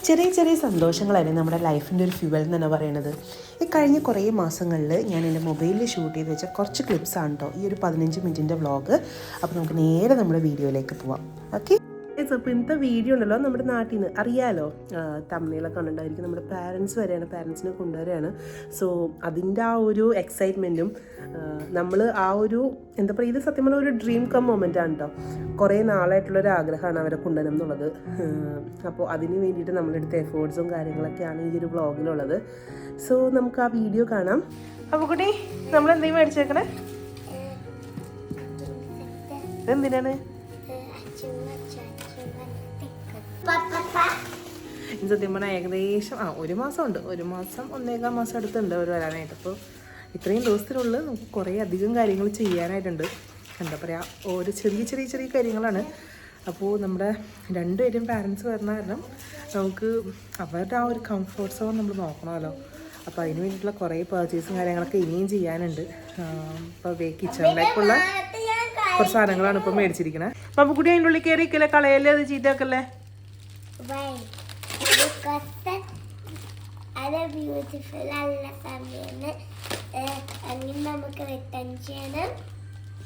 ചെറിയ ചെറിയ സന്തോഷങ്ങളാണ് നമ്മുടെ ലൈഫിൻ്റെ ഒരു ഫ്യൂവൽ എന്ന് തന്നെ പറയുന്നത്. ഈ കഴിഞ്ഞ കുറേ മാസങ്ങളിൽ ഞാൻ എൻ്റെ മൊബൈലിൽ ഷൂട്ട് ചെയ്ത് വെച്ച കുറച്ച് ക്ലിപ്സാണ് കേട്ടോ ഈ ഒരു 15 മിനിറ്റിൻ്റെ വ്ളോഗ്. അപ്പോൾ നമുക്ക് നേരെ നമ്മുടെ വീഡിയോയിലേക്ക് പോവാം. ഓക്കെ, അപ്പോൾ ഇന്നത്തെ വീഡിയോ ഉണ്ടല്ലോ നമ്മുടെ നാട്ടിൽ നിന്ന് അറിയാലോ, തമിഴിലൊക്കെ കണ്ടിട്ടുണ്ടായിരിക്കും. നമ്മുടെ പാരൻസ് വരെയാണ്, പാരൻസിനെ കൊണ്ടുവരികയാണ്. സോ അതിൻ്റെ ആ ഒരു എക്സൈറ്റ്മെൻറ്റും നമ്മൾ ആ ഒരു എന്താ പറയുക, ഇത് സത്യം പറഞ്ഞ ഒരു ഡ്രീം കം മൊമെൻ്റ് ആണ് കേട്ടോ. കുറേ നാളായിട്ടുള്ളൊരു ആഗ്രഹമാണ് അവരെ കൊണ്ടുവരണം എന്നുള്ളത്. അപ്പോൾ അതിന് വേണ്ടിയിട്ട് നമ്മളെടുത്ത എഫേർട്സും കാര്യങ്ങളൊക്കെയാണ് ഈ ഒരു വ്ളോഗിലുള്ളത്. സോ നമുക്ക് ആ വീഡിയോ കാണാം. അപ്പോൾ കുട്ടി, നമ്മൾ എന്തെങ്കിലും മേടിച്ചേക്കണേ? ഇതെന്തിനാണ്? സത്യം പറഞ്ഞാൽ ഏകദേശം ഒരു മാസമുണ്ട്, 1.5 മാസം അടുത്തുണ്ട് അവർ വരാനായിട്ട്. അപ്പോൾ ഇത്രയും ദിവസത്തിനുള്ളിൽ നമുക്ക് കുറേ അധികം കാര്യങ്ങൾ ചെയ്യാനായിട്ടുണ്ട്. എന്താ പറയുക, ഓരോ ചെറിയ കാര്യങ്ങളാണ്. അപ്പോൾ നമ്മുടെ രണ്ടുപേരും പാരൻസ് വരുന്ന കാരണം നമുക്ക് അവരുടെ ആ ഒരു കംഫർട്ട് സോൺ നമ്മൾ നോക്കണമല്ലോ. അപ്പോൾ അതിന് വേണ്ടിയിട്ടുള്ള കുറേ പർച്ചേസും കാര്യങ്ങളൊക്കെ ഇനിയും ചെയ്യാനുണ്ട്. ഇപ്പോൾ കിച്ചണിലേക്കുള്ള കുറച്ച് സാധനങ്ങളാണ് ഇപ്പോൾ മേടിച്ചിരിക്കുന്നത്. അപ്പോൾ കുട്ടി അതിൻ്റെ ഉള്ളിൽ കയറിക്കല്ലേ, കളയല്ലേ, അത് ചീത്തയാക്കല്ലേ.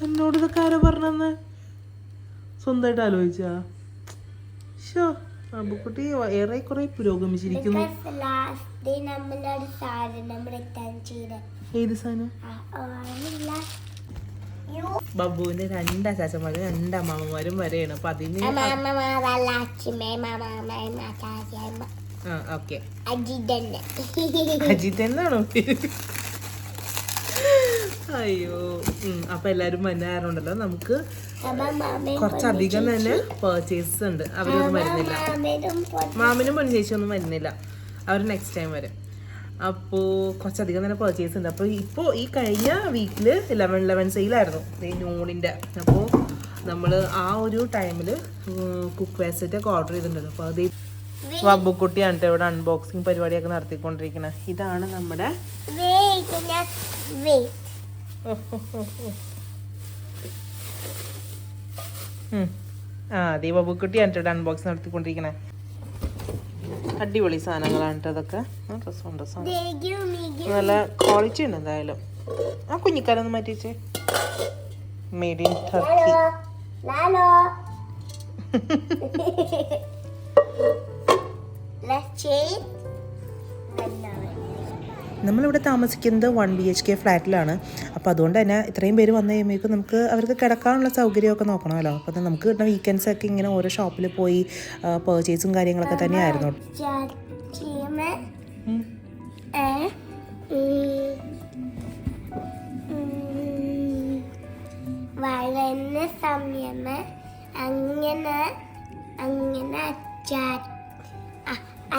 എന്നോട് ഇതൊക്കെ ആരോ പറഞ്ഞെന്ന് സ്വന്തമായിട്ട് ആലോചിച്ചാ? അബുക്കുട്ടി ഏറെ കുറെ പുരോഗമിച്ചിരിക്കുന്നു. ഏത് സാധനം? ബബുവിന്റെ 2 അച്ചാച്ചന്മാരും 2 അമ്മാമ്മമാരും വരെയാണ്. അപ്പൊ അതിന് അജിത് എന്നാണോ? അയ്യോ, അപ്പൊ എല്ലാരും വന്നാറുണ്ടല്ലോ. നമുക്ക് കുറച്ചധികം തന്നെ പർച്ചേസസ് ഉണ്ട്. അവരൊന്നും വരുന്നില്ല, മാമനും പൊന്നു ചേച്ചിയൊന്നും വരുന്നില്ല, അവർ നെക്സ്റ്റ് ടൈം വരും. അപ്പോൾ കുറച്ചധികം തന്നെ പർച്ചേസ് ഉണ്ട്. അപ്പോൾ ഇപ്പോൾ ഈ കഴിഞ്ഞ വീക്കിൽ 11/11 സെയിലായിരുന്നു നൂണിൻ്റെ. അപ്പോൾ നമ്മൾ ആ ഒരു ടൈമിൽ കുക്ക് വെയർ സെറ്റൊക്കെ ഓർഡർ ചെയ്തിട്ടുണ്ടല്ലോ. അപ്പോൾ അത് വബ്ബുക്കുട്ടിയാണ് കേട്ടോ ഇവിടെ അൺബോക്സിങ് പരിപാടിയൊക്കെ നടത്തിക്കൊണ്ടിരിക്കുന്നത്. ഇതാണ് നമ്മുടെ അതെ വബ്ബുക്കുട്ടിയാണ് കേട്ടോ ഇവിടെ അൺബോക്സിങ് നടത്തിക്കൊണ്ടിരിക്കണേ. അടിപൊളി സാധനങ്ങളാണ് കേട്ടോ അതൊക്കെ. രസമുണ്ട് സാധനം, നല്ല ക്വാളിറ്റി ഉണ്ട് എന്തായാലും. ആ കുഞ്ഞിക്കാരൊന്ന് മാറ്റി വെച്ചേ. Made in Turkey. നമ്മളിവിടെ താമസിക്കുന്നത് 1 BHK ഫ്ലാറ്റിലാണ്. അപ്പോൾ അതുകൊണ്ട് തന്നെ ഇത്രയും പേര് വന്നു കഴിയുമ്പോഴേക്കും നമുക്ക് അവർക്ക് കിടക്കാനുള്ള സൗകര്യമൊക്കെ നോക്കണമല്ലോ. അപ്പോൾ നമുക്ക് കിട്ടുന്ന വീക്കെൻഡ്സൊക്കെ ഇങ്ങനെ ഓരോ ഷോപ്പിൽ പോയി പർച്ചേസും കാര്യങ്ങളൊക്കെ തന്നെയായിരുന്നു.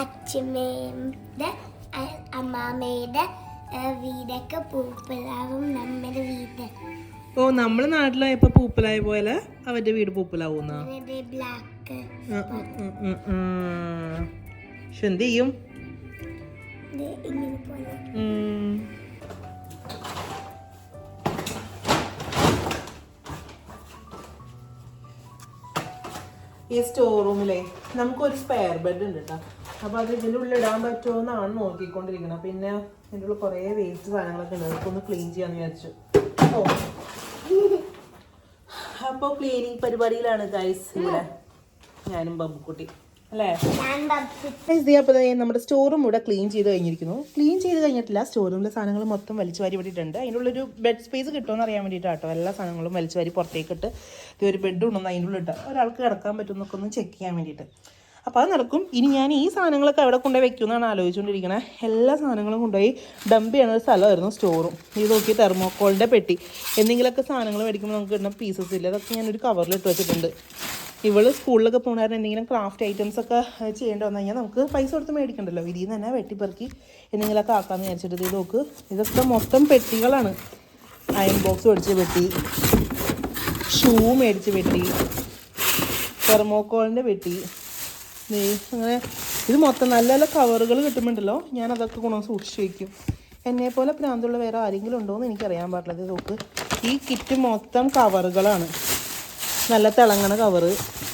അച്ഛമ്മയുടെ അമ്മാമ്മയുടെ വീടൊക്കെ പൂപ്പലാവും നമ്മുടെ വീട്. ഓ, നമ്മള് നാട്ടിലായപ്പോ പൂപ്പലായ പോലെ അവരുടെ വീട് പൂപ്പലാവുന്ന ബ്ലാക്ക്. എന്ത് ചെയ്യും? ഈ സ്റ്റോർ റൂമിലെ നമുക്കൊരു സ്പെയർ ബെഡ് ഉണ്ട് കേട്ടോ. അപ്പോൾ അത് ഇതിൻ്റെ ഉള്ളിൽ ഇടാൻ പറ്റുമോ എന്നാണ് നോക്കിക്കൊണ്ടിരിക്കുന്നത്. പിന്നെ ഇതിൻ്റെ ഉള്ളിൽ കുറേ വേസ്റ്റ് സാധനങ്ങളൊക്കെ ഉണ്ട്, അതൊക്കെ ക്ലീൻ ചെയ്യാന്ന് വിചാരിച്ചു. അപ്പോൾ ക്ലീനിങ് പരിപാടിയിലാണ് ഗൈസ് ഇവിടെ ഞാനും ബബ്ബുക്കുട്ടി അല്ലേ. അപ്പോൾ നമ്മുടെ സ്റ്റോർ റൂം ഇവിടെ ക്ലീൻ ചെയ്ത് കഴിഞ്ഞിരിക്കുന്നു. ക്ലീൻ ചെയ്ത് കഴിഞ്ഞിട്ടില്ല, സ്റ്റോർ റൂമിലെ സാധനങ്ങൾ മൊത്തം വലിച്ചു വാരി വിട്ടിട്ടുണ്ട്. അതിൻ്റെ ഉള്ളൊരു ബെഡ് സ്പേസ് കിട്ടുമെന്ന് അറിയാൻ വേണ്ടിയിട്ടാട്ടോ എല്ലാ സാധനങ്ങളും വലിച്ചു വാരി പുറത്തേക്ക് ഇട്ട് ഒരു ബെഡ് ഉണ്ടെന്ന് അതിൻ്റെ ഉള്ളിൽ ഇട്ട് ഒരാൾക്ക് കിടക്കാൻ പറ്റുമെന്നൊക്കെ ഒന്ന് ചെക്ക് ചെയ്യാൻ വേണ്ടിയിട്ട്. അപ്പോൾ അത് നടക്കും. ഇനി ഞാൻ ഈ സാധനങ്ങളൊക്കെ അവിടെ കൊണ്ടുപോയി വെക്കുമെന്നാണ് ആലോചിച്ചുകൊണ്ടിരിക്കുന്നത്. എല്ലാ സാധനങ്ങളും കൊണ്ടുപോയി ഡംപ് ചെയ്യണ ഒരു സ്ഥലമായിരുന്നു സ്റ്റോറും. ഇത് നോക്കി തെർമോക്കോളിൻ്റെ പെട്ടി, എന്തെങ്കിലുമൊക്കെ സാധനങ്ങൾ മേടിക്കുമ്പോൾ നമുക്ക് കിട്ടുന്ന പീസസ് ഇല്ല, അതൊക്കെ ഞാനൊരു കവറിലിട്ട് വെച്ചിട്ടുണ്ട്. ഇവള് സ്കൂളിലൊക്കെ പോകുന്നവരെ എന്തെങ്കിലും ക്രാഫ്റ്റ് ഐറ്റംസ് ഒക്കെ ചെയ്യേണ്ടി വന്നു കഴിഞ്ഞാൽ നമുക്ക് പൈസ കൊടുത്ത് മേടിക്കണ്ടല്ലോ, ഇതിൽ നിന്ന് തന്നെ വെട്ടിപ്പെറുക്കി എന്തെങ്കിലുമൊക്കെ ആക്കാമെന്ന് വിചാരിച്ചിട്ട്. ഇത് നോക്ക്, ഇതൊക്കെ മൊത്തം പെട്ടികളാണ്. അയൺ ബോക്സ് മേടിച്ച് പെട്ടി, ഷൂ മേടിച്ച് പെട്ടി, തെർമോക്കോളിൻ്റെ പെട്ടി, അങ്ങനെ ഇത് മൊത്തം നല്ല നല്ല കവറുകൾ കിട്ടുമ്പോണ്ടല്ലോ ഞാൻ അതൊക്കെ കൊണ്ടുവന്ന് സൂക്ഷിച്ച് വയ്ക്കും. എന്നെപ്പോലെ പ്രാന്തുള്ള വേറെ ആരെങ്കിലും ഉണ്ടോ എന്ന് എനിക്കറിയാൻ പാടില്ല. നോക്ക്, ഈ കിറ്റ് മൊത്തം കവറുകളാണ്. നല്ല തിളങ്ങണ കവറ്,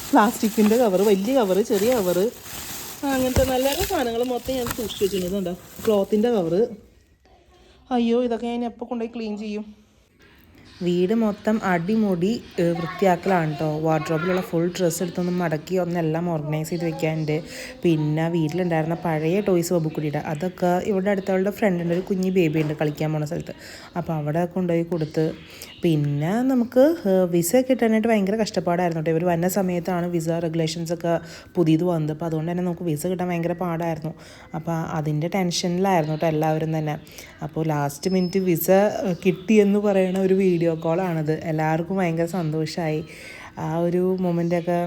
പ്ലാസ്റ്റിക്കിൻ്റെ കവറ്, വലിയ കവറ്, ചെറിയ കവറ്, അങ്ങനത്തെ നല്ല നല്ല സാധനങ്ങൾ മൊത്തം ഞാൻ സൂക്ഷിച്ച് വെച്ചിട്ടുണ്ടോ. ക്ലോത്തിൻ്റെ കവറ്. അയ്യോ, ഇതൊക്കെ ഞാൻ എപ്പോൾ കൊണ്ടുപോയി ക്ലീൻ ചെയ്യും. വീട് മൊത്തം അടിമുടി വൃത്തിയാക്കലാണ് കേട്ടോ. വാർഡ്രോബിലുള്ള ഫുൾ ഡ്രസ്സ് എടുത്തൊന്നും മടക്കി ഒന്നെല്ലാം ഓർഗനൈസ് ചെയ്ത് വെക്കാനുണ്ട്. പിന്നെ വീട്ടിലുണ്ടായിരുന്ന പഴയ ടോയ്സ് ബബുക്കുട്ടിയുടെ അതൊക്കെ ഇവിടെ അടുത്തവളുടെ ഫ്രണ്ടിൻ്റെ ഒരു കുഞ്ഞി ബേബി ഉണ്ട് കളിക്കാൻ പോണ സ്ഥലത്ത്. അപ്പോൾ അവിടെ കൊണ്ടുപോയി കൊടുത്ത്. പിന്നെ നമുക്ക് വിസ കിട്ടാനായിട്ട് ഭയങ്കര കഷ്ടപ്പാടായിരുന്നു കേട്ടോ. ഇവർ വന്ന സമയത്താണ് വിസ റെഗുലേഷൻസൊക്കെ പുതിയത് വന്നത്. അപ്പോൾ അതുകൊണ്ട് തന്നെ നമുക്ക് വിസ കിട്ടാൻ ഭയങ്കര പാടായിരുന്നു. അപ്പോൾ അതിൻ്റെ ടെൻഷനിലായിരുന്നു കേട്ടോ എല്ലാവരും തന്നെ. അപ്പോൾ ലാസ്റ്റ് മിനിറ്റ് വിസ കിട്ടിയെന്ന് പറയുന്ന ഒരു വീഡിയോ കോളാണത്. എല്ലാവർക്കും ഭയങ്കര സന്തോഷമായി. ആ ഒരു മൊമെൻ്റൊക്കെ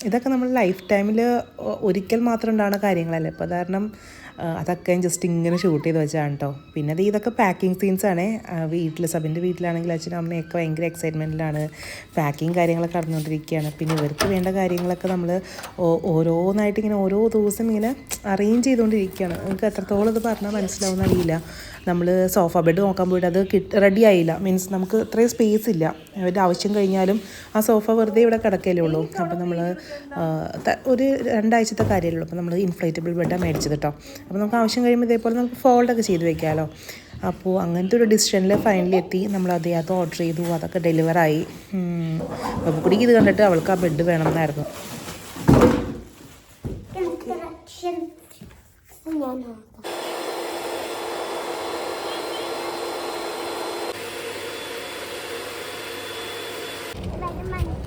ഇതൊക്കെ നമ്മൾ ലൈഫ് ടൈമിൽ ഒരിക്കൽ മാത്രം ഉണ്ടാകുന്ന കാര്യങ്ങളല്ലേ. അപ്പോൾ കാരണം അതൊക്കെ ജസ്റ്റ് ഇങ്ങനെ ഷൂട്ട് ചെയ്ത് വെച്ചാണ് കേട്ടോ. പിന്നെ ഇതൊക്കെ പാക്കിംഗ് സീൻസാണ്. വീട്ടിൽ സബിൻ്റെ വീട്ടിലാണെങ്കിൽ അച്ഛനും അമ്മയൊക്കെ ഭയങ്കര എക്സൈറ്റ്മെൻറ്റിലാണ്. പാക്കിങ് കാര്യങ്ങളൊക്കെ നടന്നുകൊണ്ടിരിക്കുകയാണ്. പിന്നെ ഇവർക്ക് വേണ്ട കാര്യങ്ങളൊക്കെ നമ്മൾ ഓരോന്നായിട്ട് ഇങ്ങനെ ഓരോ ദിവസം ഇങ്ങനെ അറേഞ്ച് ചെയ്തുകൊണ്ടിരിക്കുകയാണ്. നമുക്ക് എത്രത്തോളം ഇത് പറഞ്ഞാൽ മനസ്സിലാവുന്ന അറിയില്ല. നമ്മൾ സോഫ ബെഡ് നോക്കാൻ പോയിട്ട് അത് റെഡി ആയില്ല. മീൻസ് നമുക്ക് ഇത്രയും സ്പേസ് ഇല്ല. അവരുടെ ആവശ്യം കഴിഞ്ഞാലും ആ സോഫ വെറുതെ ഇവിടെ കിടക്കലേ ഉള്ളൂ. അപ്പോൾ നമ്മൾ ഒരു 2 ആഴ്ചത്തെ കാര്യമേ ഉള്ളൂ. അപ്പോൾ നമ്മൾ ഇൻഫ്ലേറ്റബിൾ ബെഡാണ് മേടിച്ചത് കേട്ടോ. അപ്പോൾ നമുക്ക് ആവശ്യം കഴിയുമ്പോൾ ഇതേപോലെ നമുക്ക് ഫോൾഡൊക്കെ ചെയ്ത് വെക്കാമല്ലോ. അപ്പോൾ അങ്ങനത്തെ ഒരു ഡിസിഷനിൽ ഫൈനലി എത്തി. നമ്മൾ അത് ഓർഡർ ചെയ്തു. അതൊക്കെ ഡെലിവറായി. ബബുക്കുട്ടിക്ക് ഇത് കണ്ടിട്ട് അവൾക്ക് ആ ബെഡ് വേണമെന്നായിരുന്നു.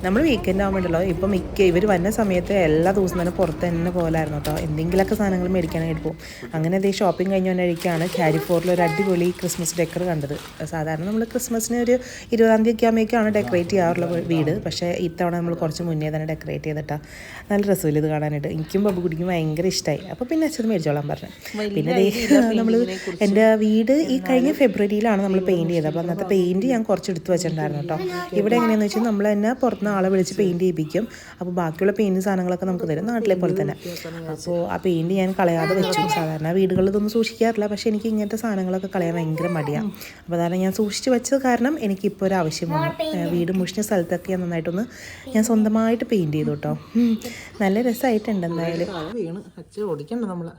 നമ്മൾ വീക്കെൻഡ് ആകുമ്പോഴല്ലോ ഇപ്പം ഇവർ വരുന്ന സമയത്ത് എല്ലാ ദിവസവും തന്നെ പുറത്ത് തന്നെ പോലായിരുന്നു കേട്ടോ. എന്തെങ്കിലുമൊക്കെ സാധനങ്ങൾ മേടിക്കാനായിട്ട് പോകും. അങ്ങനെ അതേ ഷോപ്പിംഗ് കഴിഞ്ഞ് വന്നിരിക്കുകയാണ് കാരിഫോറിൽ ഒരു അടിപൊളി ക്രിസ്മസ് ഡെക്കർ കണ്ടത്. സാധാരണ നമ്മൾ ക്രിസ്മസിന് ഒരു 20-ാം തീയതി ആകുമ്പോഴേക്കാണ് ഡെക്കറേറ്റ് ചെയ്യാറുള്ള വീട്. പക്ഷേ ഇത്തവണ നമ്മൾ കുറച്ച് മുന്നേ തന്നെ ഡെക്കറേറ്റ് ചെയ്തിട്ടാണ്. നല്ല രസമില്ല ഇത് കാണാനായിട്ട്. എനിക്കും ബബുക്കുട്ടിക്കും ഭയങ്കര ഇഷ്ടമായി. അപ്പോൾ പിന്നെ അച്ഛൻ മേടിച്ചോളാൻ പറഞ്ഞു. പിന്നെ നമ്മൾ എൻ്റെ വീട് ഈ കഴിഞ്ഞ ഫെബ്രുവരിയിലാണ് നമ്മൾ പെയിൻറ്റ് ചെയ്തത്. അപ്പോൾ അന്നത്തെ പെയിൻറ്റ് ഞാൻ കുറച്ച് എടുത്ത് വെച്ചിട്ടുണ്ടായിരുന്നു കേട്ടോ. ഇവിടെ എങ്ങനെയാണെന്ന് വെച്ചാൽ നമ്മൾ തന്നെ പുറത്തുനിന്ന് ആളെ വിളിച്ച് പെയിൻറ്റ് ചെയ്യിപ്പിക്കും. അപ്പോൾ ബാക്കിയുള്ള പെയിൻറ്റ് സാധനങ്ങളൊക്കെ നമുക്ക് തരും, നാട്ടിലെ പോലെ തന്നെ. അപ്പോൾ ആ പെയിൻറ്റ് ഞാൻ കളയാതെ വെച്ചു. സാധാരണ വീടുകളിൽ ഇതൊന്നും സൂക്ഷിക്കാറില്ല. പക്ഷേ എനിക്ക് ഇങ്ങനത്തെ സാധനങ്ങളൊക്കെ കളയാൻ ഭയങ്കര മടിയാണ്. അപ്പോൾ അതാണ് ഞാൻ സൂക്ഷിച്ച് വെച്ചത്. കാരണം എനിക്കിപ്പോൾ ഒരു ആവശ്യം വന്നു. വീട് മുഷിഞ്ഞ സ്ഥലത്തൊക്കെ ഞാൻ നന്നായിട്ടൊന്ന് ഞാൻ സ്വന്തമായിട്ട് പെയിൻറ്റ് ചെയ്തു കേട്ടോ. നല്ല രസമായിട്ടുണ്ട് എന്തായാലും. വീണ് അച്ഛൻ ഓടിക്കണ്ട നമ്മൾ.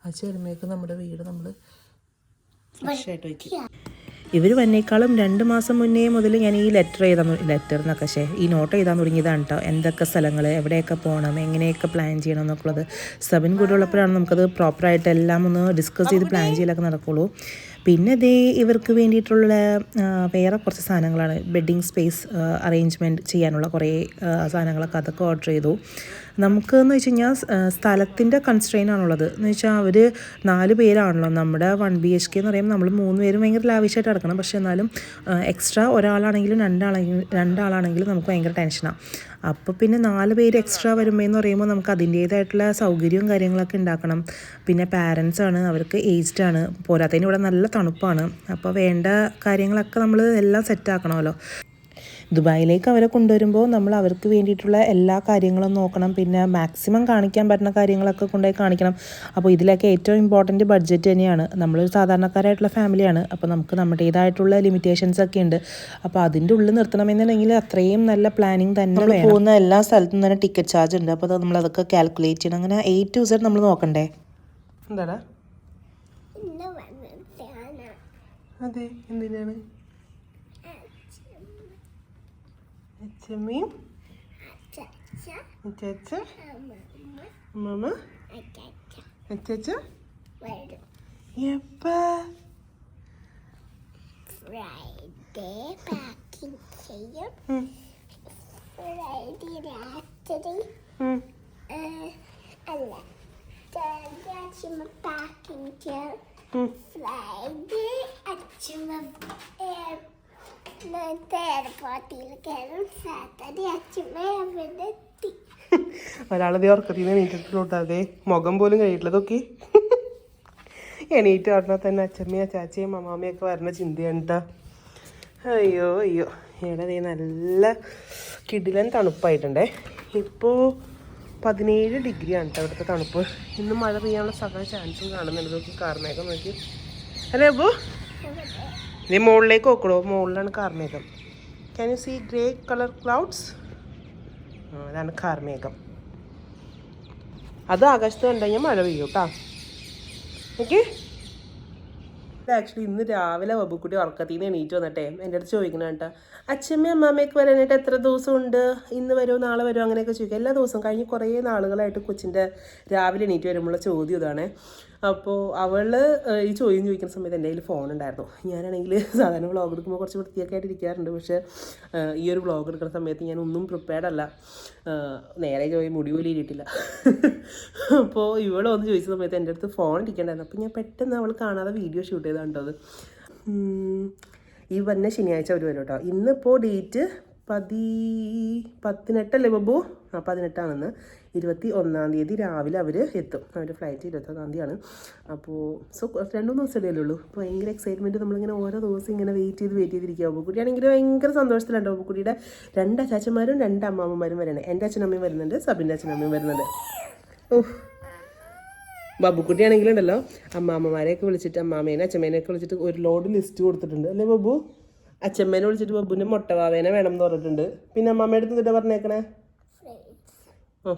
അച്ഛൻ വരുമ്പോഴേക്കും നമ്മുടെ വീട് നമ്മൾ ഫ്രഷ് ആയിട്ട് വയ്ക്കും. ഇവർ വന്നേക്കാളും 2 മാസം മുന്നേ മുതൽ ഞാൻ ഈ ലെറ്റർ എന്നൊക്കെ ഈ നോട്ട് എഴുതാൻ തുടങ്ങിയതാണ് കേട്ടോ. എന്തൊക്കെ സ്ഥലങ്ങൾ, എവിടെയൊക്കെ പോകണം, എങ്ങനെയൊക്കെ പ്ലാൻ ചെയ്യണം എന്നൊക്കെ ഉള്ളത്. സബിൻ കൂടെ ഉള്ളപ്പോഴാണ് നമുക്കത് പ്രോപ്പറായിട്ട് എല്ലാം ഒന്ന് ഡിസ്കസ് ചെയ്ത് പ്ലാൻ ചെയ്യലൊക്കെ നടക്കുള്ളൂ. പിന്നെ ഇവർക്ക് വേണ്ടിയിട്ടുള്ള വേറെ കുറച്ച് സാധനങ്ങളാണ്. ബെഡിങ് സ്പേസ് അറേഞ്ച്മെൻറ്റ് ചെയ്യാനുള്ള കുറേ സാധനങ്ങളൊക്കെ അതൊക്കെ ഓർഡർ ചെയ്തു. നമുക്കെന്ന് വെച്ച് കഴിഞ്ഞാൽ സ്ഥലത്തിൻ്റെ കൺസ്ട്രെയിൻ ആണുള്ളത്. എന്ന് വെച്ചാൽ അവർ 4 പേരാണല്ലോ. നമ്മുടെ 1 BHK എന്ന് പറയുമ്പോൾ നമ്മൾ 3 പേരും ഭയങ്കര ലാവിഷായിട്ട് കിടക്കണം. പക്ഷേ എന്നാലും എക്സ്ട്രാ ഒരാളാണെങ്കിലും രണ്ടാളാണെങ്കിലും നമുക്ക് ഭയങ്കര ടെൻഷനാണ്. അപ്പോൾ പിന്നെ 4 പേര് എക്സ്ട്രാ വരുമ്പോഴെന്ന് പറയുമ്പോൾ നമുക്ക് അതിൻ്റേതായിട്ടുള്ള സൗകര്യവും കാര്യങ്ങളൊക്കെ ഉണ്ടാക്കണം. പിന്നെ പാരൻസാണ്, അവർക്ക് ഏജ്ഡ് ആണ്. പോരാത്തതിന് ഇവിടെ നല്ല തണുപ്പാണ്. അപ്പോൾ വേണ്ട കാര്യങ്ങളൊക്കെ നമ്മൾ എല്ലാം സെറ്റാക്കണമല്ലോ. ദുബായിലേക്ക് അവരെ കൊണ്ടുവരുമ്പോൾ നമ്മൾ അവർക്ക് വേണ്ടിയിട്ടുള്ള എല്ലാ കാര്യങ്ങളും നോക്കണം. പിന്നെ മാക്സിമം കാണിക്കാൻ പറ്റുന്ന കാര്യങ്ങളൊക്കെ കൊണ്ടുപോയി കാണിക്കണം. അപ്പോൾ ഇതിലൊക്കെ ഏറ്റവും ഇമ്പോർട്ടൻറ്റ് ബഡ്ജറ്റ് തന്നെയാണ്. നമ്മളൊരു സാധാരണക്കാരായിട്ടുള്ള ഫാമിലിയാണ്. അപ്പോൾ നമുക്ക് നമ്മുടേതായിട്ടുള്ള ലിമിറ്റേഷൻസ് ഒക്കെ ഉണ്ട്. അപ്പോൾ അതിൻ്റെ ഉള്ളിൽ നിർത്തണമെന്നുണ്ടെങ്കിൽ അത്രയും നല്ല പ്ലാനിങ് തന്നെ വേണം. പോകുന്ന എല്ലാ സ്ഥലത്തും തന്നെ ടിക്കറ്റ് ചാർജ് ഉണ്ട്. അപ്പോൾ നമ്മൾ അതൊക്കെ കാൽക്കുലേറ്റ് ചെയ്യണം. അങ്ങനെ A to Z നമ്മൾ നോക്കണ്ടേ. എന്താടാ അതെ എന്തിനാണ് അച്ഛമ്മയും അച്ചാച്ച അമ്മമ്മ അച്ചാച്ച എപ്പ ഫ്രൈഡേ പാക്കിംഗ് ചെയ്യും. ഫ്രൈഡേ രാത്രി അല്ല അച്ഛമ്മ പാക്കിംഗ് ചെയ്യും. ഫ്രൈഡേ അച്ഛമ്മ എയർപോർട്ടിൽ കയറും. സാറ്റർഡേ അച്ഛമ്മ അവിടെ എത്തി. ഒരാളത് ഉറക്കത്തിൽ നിന്ന് എണീറ്റിട്ടുള്ളൂ. മുഖം പോലും കഴിയിട്ടുള്ളതൊക്കെ എണീറ്റ് പറഞ്ഞാൽ തന്നെ അച്ഛമ്മയും ചാച്ചയും അമ്മാമ്മയൊക്കെ വരുന്ന ചിന്തയാണ് കേട്ടോ. അയ്യോ അയ്യോ ഇവിടെ നല്ല കിടിലൻ തണുപ്പായിട്ടുണ്ടേ. ഇപ്പോൾ 17 ഡിഗ്രിയാണ് കേട്ടോ ഇവിടുത്തെ തണുപ്പ്. ഇന്ന് മഴ പെയ്യാനുള്ള സകല ചാൻസും കാണുന്നുണ്ട്. നോക്കി കാർമേഘം നോക്കി. അല്ലേ അപ്പോ നീ മുകളിലേക്ക് നോക്കണോ? മുകളിലാണ് കാർമേഘം. Can you see grey colour clouds? അതാണ് കാർമേഘം. അത് ആകാശത്ത് കണ്ടു കഴിഞ്ഞാൽ മഴ പെയ്യും കേട്ടോ. ഓക്കെ. ആക്ച്വലി ഇന്ന് രാവിലെ ബബുക്കുട്ടി ഉറക്കത്തിൽ നിന്ന് എണീറ്റ് വന്നിട്ടേ എൻ്റെ അടുത്ത് ചോദിക്കണം കേട്ടോ, അച്ഛമ്മയും അമ്മാമ്മയൊക്കെ വരാനായിട്ട് എത്ര ദിവസമുണ്ട്, ഇന്ന് വരുമോ നാളെ വരുമോ അങ്ങനെയൊക്കെ ചോദിക്കും. എല്ലാ ദിവസവും കഴിഞ്ഞ് കുറേ നാളുകളായിട്ട് കൊച്ചിൻ്റെ രാവിലെ എണീറ്റ് വരുമ്പോഴുള്ള ചോദ്യം ഇതാണ്. അപ്പോൾ അവൾ ഈ ചോദ്യം ചോദിക്കുന്ന സമയത്ത് എൻ്റെ കയ്യിൽ ഫോൺ ഉണ്ടായിരുന്നു. ഞാനാണെങ്കിൽ സാധാരണ വ്ളോഗ് എടുക്കുമ്പോൾ കുറച്ച് വൃത്തിയൊക്കെ ആയിട്ട് ഇരിക്കാറുണ്ട്. പക്ഷേ ഈ ഒരു വ്ളോഗ് എടുക്കുന്ന സമയത്ത് ഞാൻ ഒന്നും പ്രിപ്പയർഡ് അല്ല. നേരെ പോയി മുടി പോലും ഇരിട്ടില്ല. അപ്പോൾ ഇവളെ വന്ന് ചോദിച്ച സമയത്ത് എൻ്റെ അടുത്ത് ഫോൺ ഇരിക്കണ്ടായിരുന്നു. അപ്പോൾ ഞാൻ പെട്ടെന്ന് അവൾ കാണാതെ വീഡിയോ ഷൂട്ട് ചെയ്താണ്ടോ അത്. ഈ വന്ന ശനിയാഴ്ച അവർ വരും കേട്ടോ. ഇന്നിപ്പോൾ ഡേറ്റ് 18 ബബു? 18 21 തീയതി രാവിലെ അവർ എത്തും. അവരുടെ ഫ്ലൈറ്റ് 21 ആണ്. അപ്പോൾ 2-3 ദിവസമല്ലേ ഉള്ളൂ. അപ്പോൾ ഭയങ്കര എക്സൈറ്റ്മെൻറ്റ്. നമ്മളിങ്ങനെ ഓരോ ദിവസം ഇങ്ങനെ വെയിറ്റ് ചെയ്തിരിക്കുക. ബബുക്കുട്ടിയാണെങ്കിൽ ഭയങ്കര സന്തോഷത്തിലുണ്ട്. ബബുക്കുട്ടിയുടെ 2 അച്ചാച്ചന്മാരും 2 അമ്മാമ്മമാരും വരണം. എൻ്റെ അച്ഛനമ്മയും വരുന്നുണ്ട്, സബിൻ്റെ അച്ഛനമ്മയും വരുന്നുണ്ട്. ഓഹ്, ബബുക്കുട്ടിയാണെങ്കിലുണ്ടല്ലോ അമ്മാമ്മമാരെയൊക്കെ വിളിച്ചിട്ട്, അമ്മാമ്മേനെ അച്ഛമ്മേനെയൊക്കെ വിളിച്ചിട്ട് ഒരു ലോഡ് ലിസ്റ്റ് കൊടുത്തിട്ടുണ്ട് അല്ലേ ബബു? അച്ഛമ്മേനെ വിളിച്ചിട്ട് ബബുവിൻ്റെ മുട്ടവാവേനെ വേണം എന്ന് പറഞ്ഞിട്ടുണ്ട്. പിന്നെ അമ്മാമ്മയുടെ അടുത്ത് എന്തിട്ടാ പറഞ്ഞേക്കണേ?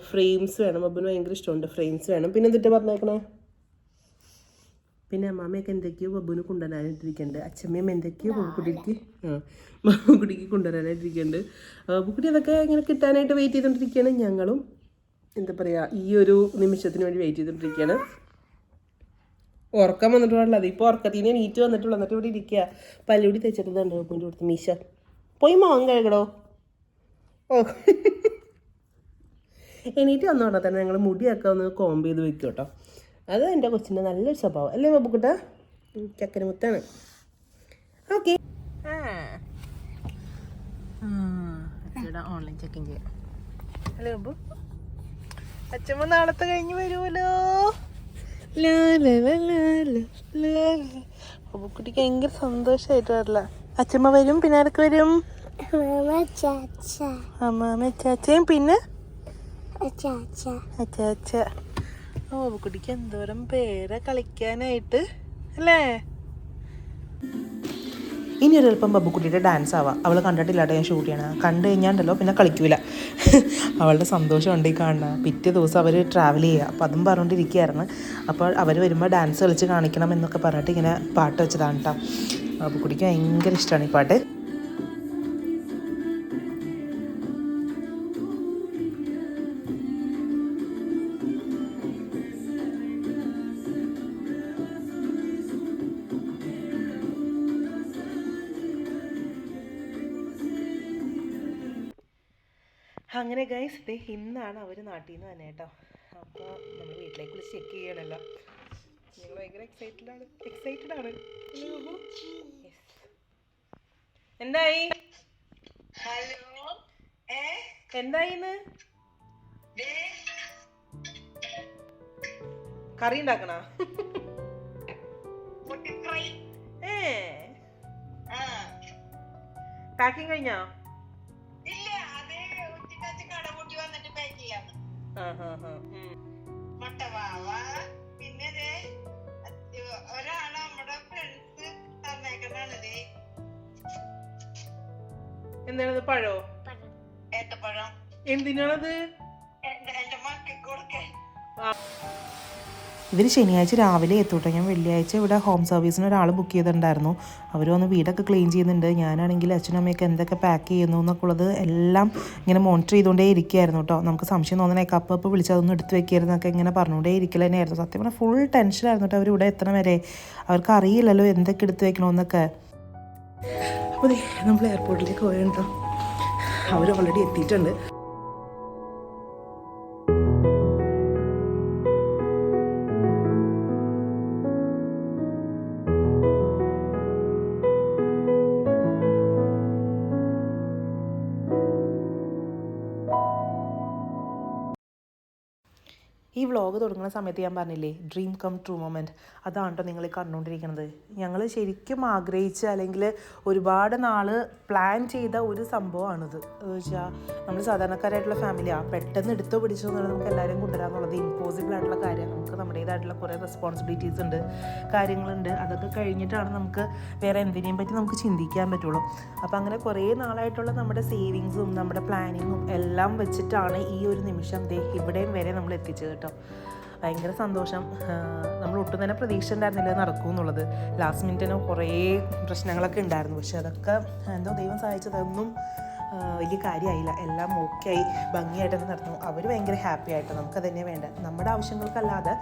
ഫ്രെയിംസ് വേണം. ബബുവിന് ഭയങ്കര ഇഷ്ടമുണ്ട്, ഫ്രെയിംസ് വേണം. പിന്നെ എന്തിട്ടാ പറഞ്ഞേക്കണേ? പിന്നെ അമ്മാമ്മയൊക്കെ എന്തൊക്കെയോ ബബുവിന് കൊണ്ടുവരാനായിട്ടിരിക്കുന്നുണ്ട്. അച്ഛമ്മയും എന്തൊക്കെയോ ബബുക്കുട്ടിക്ക് ബബുക്കുട്ടിക്ക് കൊണ്ടുവരാനായിട്ടിരിക്കുന്നുണ്ട്. ബബുക്കുട്ടി അതൊക്കെ ഇങ്ങനെ കിട്ടാനായിട്ട് വെയിറ്റ് ചെയ്തുകൊണ്ടിരിക്കുകയാണ്. ഞങ്ങളും എന്താ പറയുക, ഈ ഒരു നിമിഷത്തിന് വേണ്ടി വെയിറ്റ് ചെയ്തുകൊണ്ടിരിക്കുകയാണ്. ഉറക്കം വന്നിട്ട് പാടില്ല. അതിപ്പോൾ ഉറക്കത്തിന് എണീറ്റ് വന്നിട്ടുള്ളൂ. എന്നിട്ട് ഇവിടെ ഇരിക്കുക. പല്ലുകൂടി തെച്ചിട്ടുണ്ടോ ബബുവിൻ്റെ അടുത്ത് മീശ പോയി മോൻ കഴുകടോ. ഓ, എണീറ്റ് വന്നോട്ടെ തന്നെ ഞങ്ങൾ മുടിയൊക്കെ ഒന്ന് കോമ്പ് ചെയ്ത് വെക്കും കേട്ടോ. അത് എൻ്റെ കൊച്ചിൻ്റെ നല്ലൊരു സ്വഭാവം അല്ലേ ബബുക്കുട്ട? ചക്കര മുത്താണ്. ഓക്കെ, ഓൺലൈൻ ചെക്കിങ് ചെയ്യാം അല്ലേ ബബു? അച്ഛമ്മ നാളത്തെ കഴിഞ്ഞ് വരുമല്ലോ. ബബുക്കുട്ടിക്ക് ഭയങ്കര സന്തോഷമായിട്ട് വരില്ല. അച്ഛമ്മ വരും. പിന്നെ ആരൊക്കെ വരും? അമ്മാമ്മ ചാച്ചയും പിന്നെ അച്ചാച്ച. ഓ, ബബുക്കുട്ടിക്ക് എന്തോരം പേരെ കളിക്കാനായിട്ട് അല്ലേ. ഇനി ഒരൽപ്പം ബബുക്കുട്ടിയുടെ ഡാൻസ് ആവാം. അവൾ കണ്ടിട്ടില്ലാട്ടോ ഞാൻ ഷൂട്ട് ചെയ്യണം. കണ്ടു കഴിഞ്ഞാണ്ടല്ലോ പിന്നെ കളിക്കൂല. അവളുടെ സന്തോഷം ഉണ്ട് ഈ കാണുക. പിറ്റേ ദിവസം അവർ ട്രാവൽ ചെയ്യുക. അപ്പം അതും പറഞ്ഞുകൊണ്ടിരിക്കുകയായിരുന്നു. അപ്പോൾ അവർ വരുമ്പോൾ ഡാൻസ് കളിച്ച് കാണിക്കണം എന്നൊക്കെ പറഞ്ഞിട്ട് ഇങ്ങനെ പാട്ട് വെച്ചതാണ് കേട്ടോ. ബബുക്കുട്ടിക്ക് ഭയങ്കര ഇഷ്ടമാണ് ഈ പാട്ട്. അങ്ങനെ ഗൈസ്, ദേ ഇന്നാണ് അവർ നാട്ടിൽ നിന്ന് തന്നെ കേട്ടോ. അപ്പോൾ നമ്മൾ വീട്ടിലേക്ക് വിളിച്ച് ചെക്ക് ചെയ്യണമല്ലോ. ഞങ്ങൾ ഭയങ്കര എക്സൈറ്റഡ് ആണ്. എന്തായി? എന്തായിന്ന് കറി ഉണ്ടാക്കണ? പാക്കിങ് കഴിഞ്ഞോ? എന്താണത്? പഴോ? എന്തിനാണത്? ഇവർ ശനിയാഴ്ച രാവിലെ എത്തൂട്ടോ. ഞാൻ വെള്ളിയാഴ്ച ഇവിടെ ഹോം സർവീസിന് ഒരാൾ ബുക്ക് ചെയ്തിട്ടുണ്ടായിരുന്നു. അവർ വന്ന് വീടൊക്കെ ക്ലീൻ ചെയ്യുന്നുണ്ട്. ഞാനാണെങ്കിൽ അച്ഛനും അമ്മയൊക്കെ എന്തൊക്കെ പാക്ക് ചെയ്യുന്നു എന്നൊക്കെ ഉള്ളത് എല്ലാം ഇങ്ങനെ മോണിറ്റർ ചെയ്തുകൊണ്ടേ ഇരിക്കുകയായിരുന്നു കേട്ടോ. നമുക്ക് സംശയം തോന്നണേക്കെ അപ്പോൾ വിളിച്ച് അതൊന്നും എടുത്ത് വെക്കരുതെന്നൊക്കെ ഇങ്ങനെ പറഞ്ഞുകൊണ്ടേ ഇരിക്കൽ തന്നെയായിരുന്നു. സത്യം പറഞ്ഞാൽ ഫുൾ ടെൻഷനായിരുന്നു കേട്ടോ. അവരിവിടെ എത്തണ വരെ അവർക്ക് അറിയില്ലല്ലോ എന്തൊക്കെ എടുത്ത് വെക്കണമെന്നൊക്കെ. അപ്പോൾ നമ്മൾ എയർപോർട്ടിലേക്ക് പോയല്ലോ. അവർ ഓൾറെഡി എത്തിയിട്ടുണ്ട്. ഈ വ്ളോഗ് തുടങ്ങുന്ന സമയത്ത് ഞാൻ പറഞ്ഞില്ലേ, ഡ്രീം കം ട്രൂ മൊമെൻറ്റ്, അതാണ് കേട്ടോ നിങ്ങൾ കണ്ടുകൊണ്ടിരിക്കുന്നത്. ഞങ്ങൾ ശരിക്കും ആഗ്രഹിച്ച അല്ലെങ്കിൽ ഒരുപാട് നാൾ പ്ലാൻ ചെയ്ത ഒരു സംഭവമാണിത്. എന്ന് വെച്ചാൽ നമ്മൾ സാധാരണക്കാരായിട്ടുള്ള ഫാമിലിയാണ്. പെട്ടെന്ന് എടുത്തോ പിടിച്ചോ എന്നുള്ളത് നമുക്ക് എല്ലാവരും കൊണ്ടുവരാമെന്നുള്ളത് ഇമ്പോസിബിൾ ആയിട്ടുള്ള കാര്യമാണ്. നമുക്ക് നമ്മുടേതായിട്ടുള്ള കുറേ റെസ്പോൺസിബിലിറ്റീസ് ഉണ്ട്, കാര്യങ്ങളുണ്ട്. അതൊക്കെ കഴിഞ്ഞിട്ടാണ് നമുക്ക് വേറെ എന്തിനേയും പറ്റി നമുക്ക് ചിന്തിക്കാൻ പറ്റുള്ളൂ. അപ്പോൾ അങ്ങനെ കുറേ നാളായിട്ടുള്ള നമ്മുടെ സേവിങ്സും നമ്മുടെ പ്ലാനിങ്ങും എല്ലാം വെച്ചിട്ടാണ് ഈ ഒരു നിമിഷം ഇവിടെയും വരെ നമ്മൾ എത്തിച്ചത് കേട്ടോ. ഭയങ്കര സന്തോഷം. നമ്മൾ ഒട്ടും തന്നെ പ്രതീക്ഷ ഉണ്ടായിരുന്നില്ല നടക്കുമെന്നുള്ളത്. ലാസ്റ്റ് മിനിറ്റിന് കുറേ പ്രശ്നങ്ങളൊക്കെ ഉണ്ടായിരുന്നു. പക്ഷെ അതൊക്കെ എന്തോ ദൈവം സഹായിച്ചതൊന്നും വലിയ കാര്യമായില്ല. എല്ലാം ഓക്കെ ആയി ഭംഗിയായിട്ട് തന്നെ നടന്നു. അവർ ഭയങ്കര ഹാപ്പി ആയിട്ട്. നമുക്കത് തന്നെ വേണ്ട. നമ്മുടെ ആവശ്യങ്ങൾക്കല്ലാതെ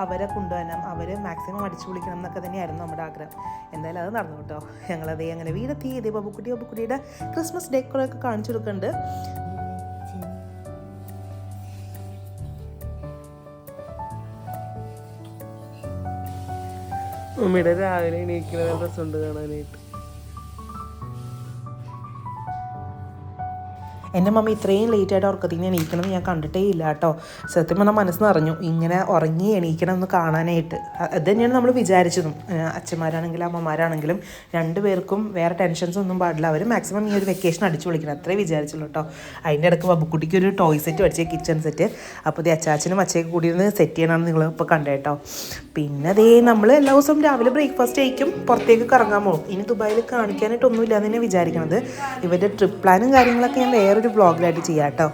അവരെ കൊണ്ടുവരണം, അവർ മാക്സിമം അടിച്ചു പൊളിക്കണം എന്നൊക്കെ തന്നെയായിരുന്നു നമ്മുടെ ആഗ്രഹം. എന്തായാലും അത് നടന്നു കേട്ടോ. ഞങ്ങളതേ അങ്ങനെ വീടെത്തി. ഇതേ ബബുക്കുട്ടിയുടെ ക്രിസ്മസ് ഡെക്കറൊക്കെ കാണിച്ചു കൊടുക്കുന്നുണ്ട്. മമ്മിയുടെ രാവിലെ എണീക്കുന്ന രസമുണ്ട് കാണാനായിട്ട്. എൻ്റെ മമ്മി ഇത്രയും ലേറ്റായിട്ട് ഉറക്കത്തിൽ നിന്ന് എണീക്കണം എന്ന് ഞാൻ കണ്ടിട്ടേ ഇല്ല കേട്ടോ. സത്യം പറഞ്ഞാൽ മനസ്സ് നിറഞ്ഞു ഇങ്ങനെ ഉറങ്ങി എണീക്കണം എന്ന് കാണാനായിട്ട്. അത് തന്നെയാണ് നമ്മൾ വിചാരിച്ചതും. അച്ഛന്മാരാണെങ്കിലും അമ്മമാരാണെങ്കിലും രണ്ടുപേർക്കും വേറെ ടെൻഷൻസ് ഒന്നും പാടില്ല. അവർ മാക്സിമം ഈ ഒരു വെക്കേഷൻ അടിച്ചു വിളിക്കണം അത്രേ വിചാരിച്ചുള്ളൂ കേട്ടോ. അതിൻ്റെ ഇടയ്ക്ക് ബബുക്കുട്ടിക്ക് ഒരു ടോയ് സെറ്റ് മേടിച്ച കിച്ചൺ സെറ്റ്. അപ്പോൾ ഇത് അച്ചാച്ചനും അച്ഛയൊക്കെ കൂടി ഇരുന്ന് സെറ്റ് ചെയ്യണമെന്ന് നിങ്ങൾ ഇപ്പോൾ കണ്ടേട്ടോ. പിന്നെ അതേ നമ്മൾ എല്ലാ ദിവസവും രാവിലെ ബ്രേക്ക്ഫാസ്റ്റ് കഴിക്കും, പുറത്തേക്ക് കറങ്ങാൻ പോകും. ഇനി ദുബായിൽ കാണിക്കാനായിട്ടൊന്നുമില്ല എന്ന് തന്നെ വിചാരിക്കണത്. ഇവരുടെ ട്രിപ്പ് പ്ലാനും കാര്യങ്ങളൊക്കെ ഞാൻ വേറൊരു വ്ളോഗിലായിട്ട് ചെയ്യാം കേട്ടോ.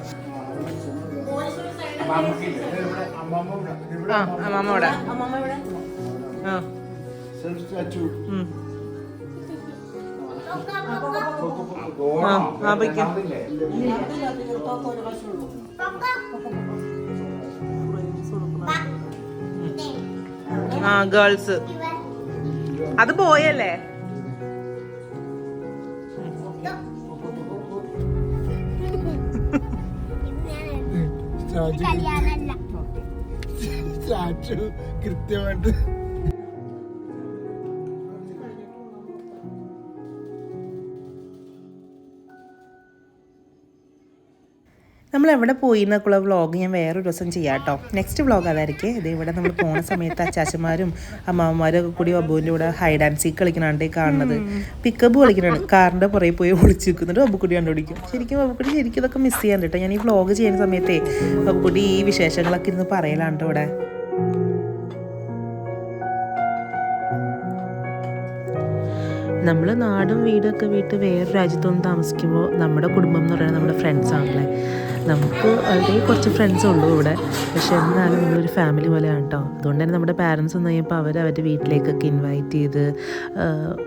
ഗേൾസ് അത് പോയല്ലേ. കൃത്യമായിട്ട് നമ്മൾ എവിടെ പോയി എന്നൊക്കെയുള്ള വ്ളോഗ് ഞാൻ വേറൊരു ദിവസം ചെയ്യാം കേട്ടോ. നെക്സ്റ്റ് വ്ളോഗ് അതായിരിക്കും. ഇത് ഇവിടെ നമ്മൾ പോണ സമയത്ത് അച്ചാച്ചന്മാരും അമ്മാവന്മാരും ഒക്കെ കൂടി അബുവിൻ്റെ കൂടെ ഹൈഡ് ആൻഡ് സീക്ക് കളിക്കണാണ്ടേ കാണുന്നത്. പിക്കപ്പ് കളിക്കണാണ്. കാറിൻ്റെ പുറകെ പോയി ഒളിച്ച് നിൽക്കുന്നുണ്ട്. അബുക്കുട്ടി കണ്ടുപിടിക്കും. ശരിക്കും ഇതൊക്കെ മിസ് ചെയ്യാൻ കേട്ടോ. ഞാൻ ഈ വ്ളോഗ് ചെയ്യുന്ന സമയത്തേ അബുക്കുട്ടി ഈ വിശേഷങ്ങളൊക്കെ ഇരുന്ന് പറയലാണ് കേട്ടോ ഇവിടെ. നമ്മൾ നാടും വീടൊക്കെ വിട്ട് വേറെ രാജ്യത്തൊന്നും താമസിക്കുമ്പോൾ നമ്മുടെ കുടുംബം എന്ന് പറയുന്നത് നമ്മുടെ ഫ്രണ്ട്സാണല്ലേ. നമുക്ക് വളരെ കുറച്ച് ഫ്രണ്ട്സേ ഉള്ളൂ ഇവിടെ. പക്ഷെ എന്നാലും നമ്മളൊരു ഫാമിലി പോലെയാണ് കേട്ടോ. അതുകൊണ്ട് തന്നെ നമ്മുടെ പാരൻസ് എന്ന് കഴിയുമ്പോൾ അവരുടെ വീട്ടിലേക്കൊക്കെ ഇൻവൈറ്റ് ചെയ്ത്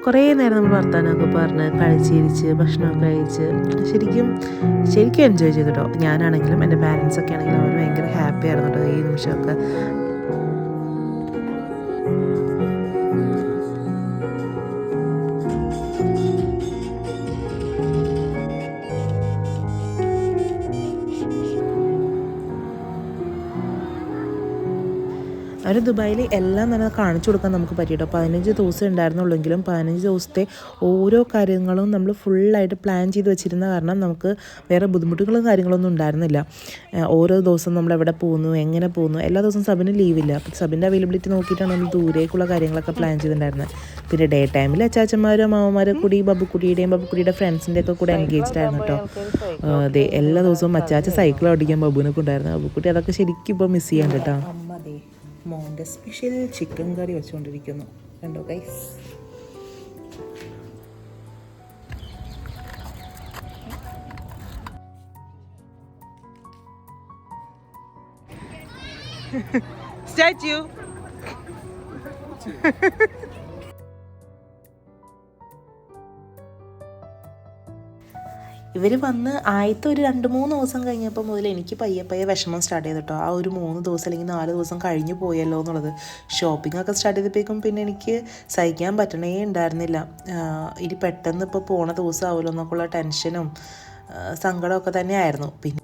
കുറേ നേരം നമ്മൾ വർത്താനമൊക്കെ പറഞ്ഞ് കളിച്ചിരിച്ച് ഭക്ഷണമൊക്കെ കഴിച്ച് ശരിക്കും എൻജോയ് ചെയ്തു കേട്ടോ. ഞാനാണെങ്കിലും എൻ്റെ പാരൻസൊക്കെ ആണെങ്കിലും അവർ ഭയങ്കര ഹാപ്പി ആയിരുന്നു കേട്ടോ ഈ നിമിഷമൊക്കെ. അവർ ദുബായിൽ എല്ലാം തന്നെ കാണിച്ചു കൊടുക്കാൻ നമുക്ക് പറ്റിയിട്ടോ. 15 ദിവസം ഉണ്ടായിരുന്നുള്ളെങ്കിലും 15 ദിവസത്തെ ഓരോ കാര്യങ്ങളും നമ്മൾ ഫുള്ളായിട്ട് പ്ലാൻ ചെയ്ത് വെച്ചിരുന്ന കാരണം നമുക്ക് വേറെ ബുദ്ധിമുട്ടുകളും കാര്യങ്ങളൊന്നും ഉണ്ടായിരുന്നില്ല. ഓരോ ദിവസം നമ്മൾ എവിടെ പോകുന്നു, എങ്ങനെ പോകുന്നു, എല്ലാ ദിവസവും സബിന് ലീവില്ല. അപ്പോൾ സബിൻ്റെ അവൈലബിലിറ്റി നോക്കിയിട്ടാണ് നമ്മൾ ദൂരേക്കുള്ള കാര്യങ്ങളൊക്കെ പ്ലാൻ ചെയ്തിട്ടുണ്ടായിരുന്നത്. പിന്നെ ഡേ ടൈമിൽ അച്ചാച്ചന്മാരും അമ്മാവന്മാരും കൂടി ബബുക്കുട്ടിയുടെ ഫ്രണ്ട്സിൻ്റെ ഒക്കെ കൂടെ എൻഗേജ്ഡ് ആയിരുന്നു കേട്ടോ. അതെ, എല്ലാ ദിവസവും അച്ചാച്ച സൈക്കിൾ ഓടിക്കാൻ ബബുവിനൊക്കെ ഉണ്ടായിരുന്നു. ബബുക്കുട്ടി അതൊക്കെ ശരിക്കും ഇപ്പോൾ മിസ് ചെയ്യാൻ കേട്ടോ. മോൻ്റെ സ്പെഷ്യൽ ചിക്കൻ കറി വെച്ചുകൊണ്ടിരിക്കുന്നു കണ്ടോ ഗൈസ്. സ്റ്റാച്യു ഇവർ വന്ന് ആദ്യത്തെ ഒരു 2-3 ദിവസം കഴിഞ്ഞപ്പോൾ മുതൽ എനിക്ക് പയ്യെ വിഷമം സ്റ്റാർട്ട് ചെയ്തു കേട്ടോ. ആ ഒരു 3 ദിവസം അല്ലെങ്കിൽ 4 ദിവസം കഴിഞ്ഞു പോയല്ലോ എന്നുള്ളത്. ഷോപ്പിംഗ് ഒക്കെ സ്റ്റാർട്ട് ചെയ്തപ്പോഴേക്കും പിന്നെ എനിക്ക് സഹിക്കാൻ പറ്റണേ ഉണ്ടായിരുന്നില്ല. ഇനി പെട്ടെന്ന് ഇപ്പോൾ പോണ ദിവസം ആവുമല്ലോ എന്നൊക്കെയുള്ള ടെൻഷനും സങ്കടമൊക്കെ തന്നെയായിരുന്നു. പിന്നെ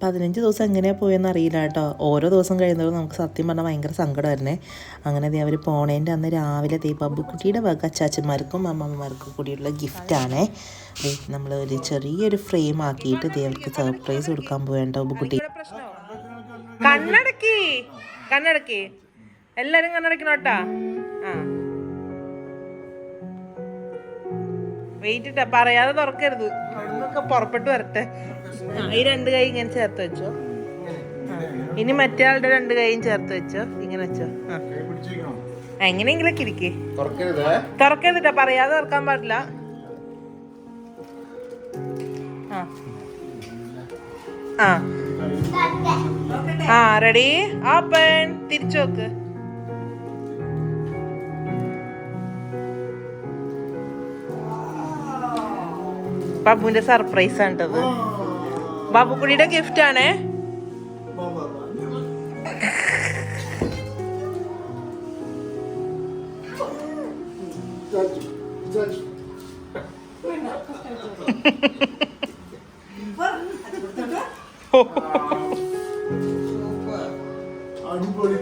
15 ദിവസം എങ്ങനെയാണ് പോയെന്ന് അറിയില്ല കേട്ടോ. ഓരോ ദിവസം കഴിയുന്നതും നമുക്ക് സത്യം പറഞ്ഞാൽ ഭയങ്കര സങ്കടമായിരുന്നേ. അങ്ങനെ അവർ പോണേൻ്റെ അന്ന് രാവിലെ ബബുക്കുട്ടിയുടെ വക അച്ചാച്ചന്മാർക്കും അമ്മമ്മമാർക്കും കൂടിയുള്ള ഗിഫ്റ്റാണേ. നമ്മൾ ഒരു ചെറിയൊരു ഫ്രെയിം ആക്കിയിട്ട് അവർക്ക് സർപ്രൈസ് കൊടുക്കാൻ പോവേണ്ട ബബുക്കുട്ടി. കണ്ണടക്കി എല്ലാരും കണ്ണടക്കണോട്ടാ. വെയിറ്റ് ഇട്ടാ പറയാതെ തുറക്കരുത്. അവിടുന്നൊക്കെ പുറപ്പെട്ടു വരട്ടെ. ഈ 2 കൈ ഇങ്ങനെ ചേർത്ത് വെച്ചോ. ഇനി മറ്റേ ആളുടെ 2 കൈയും ചേർത്ത് വെച്ചോ. ഇങ്ങനെ വെച്ചോ. എങ്ങനെയെങ്കിലൊക്കെ ഇരിക്കേ. തുറക്കരുത്. തുറക്കരുതിട്ടാ, പറയാതെ തുറക്കാൻ പാടില്ല. ആ ആ റെഡി, ഓപ്പൺ. തിരിച്ചു നോക്ക്. ബാബുവിന്റെ സർപ്രൈസ് ആണിട്ടത്. ബാബുക്കുടിയുടെ ഗിഫ്റ്റ് ആണേ.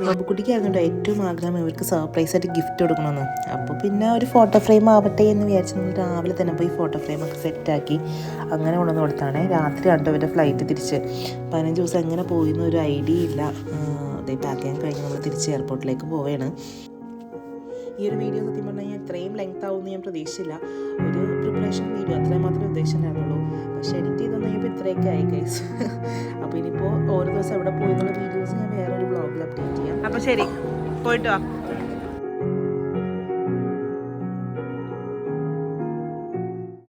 ബാബുക്കുട്ടിക്കായിരുന്നു ഏറ്റവും ആഗ്രഹം ഇവർക്ക് സർപ്രൈസ് ആയിട്ട് ഗിഫ്റ്റ് കൊടുക്കണമെന്ന്. അപ്പോൾ പിന്നെ ഒരു ഫോട്ടോ ഫ്രെയിം ആവട്ടെ എന്ന് വിചാരിച്ച് നമ്മൾ രാവിലെ തന്നെ പോയി ഫോട്ടോ ഫ്രെയിമൊക്കെ സെറ്റാക്കി അങ്ങനെ കൊണ്ടുവന്ന് കൊടുത്താണ്. രാത്രി കണ്ടോ ഇവരുടെ ഫ്ലൈറ്റ് തിരിച്ച്. 15 ദിവസം എങ്ങനെ പോയിന്ന് ഒരു ഐഡിയ ഇല്ല. അതേ പാക്ക് ചെയ്യാൻ കഴിഞ്ഞ് നമ്മൾ തിരിച്ച് എയർപോർട്ടിലേക്ക് പോവുകയാണ്. ഈ ഒരു വീഡിയോ സത്യം പറഞ്ഞു കഴിഞ്ഞാൽ ഇത്രയും ലെങ്ത് ആവുമെന്ന് ഞാൻ പ്രതീക്ഷിച്ചില്ല. ഒരു പ്രിപ്പറേഷൻ വീഡിയോ അത്രയും മാത്രമേ ഉദ്ദേശിച്ചിട്ടുണ്ടായിരുന്നുള്ളൂ. പക്ഷേ എഡിറ്റ് ചെയ്ത് കഴിഞ്ഞപ്പോൾ ഇത്രയൊക്കെ ആയി ഗൈസ്. അപ്പോൾ ഇനിയിപ്പോൾ ഓരോ ദിവസം എവിടെ പോയി എന്നുള്ള വീഡിയോസ് ഞാൻ വേറൊരു വ്ളോഗിൽ അപ്ഡേറ്റ് ചെയ്യാം. അപ്പോൾ ശരി, പോയിട്ട് വാ.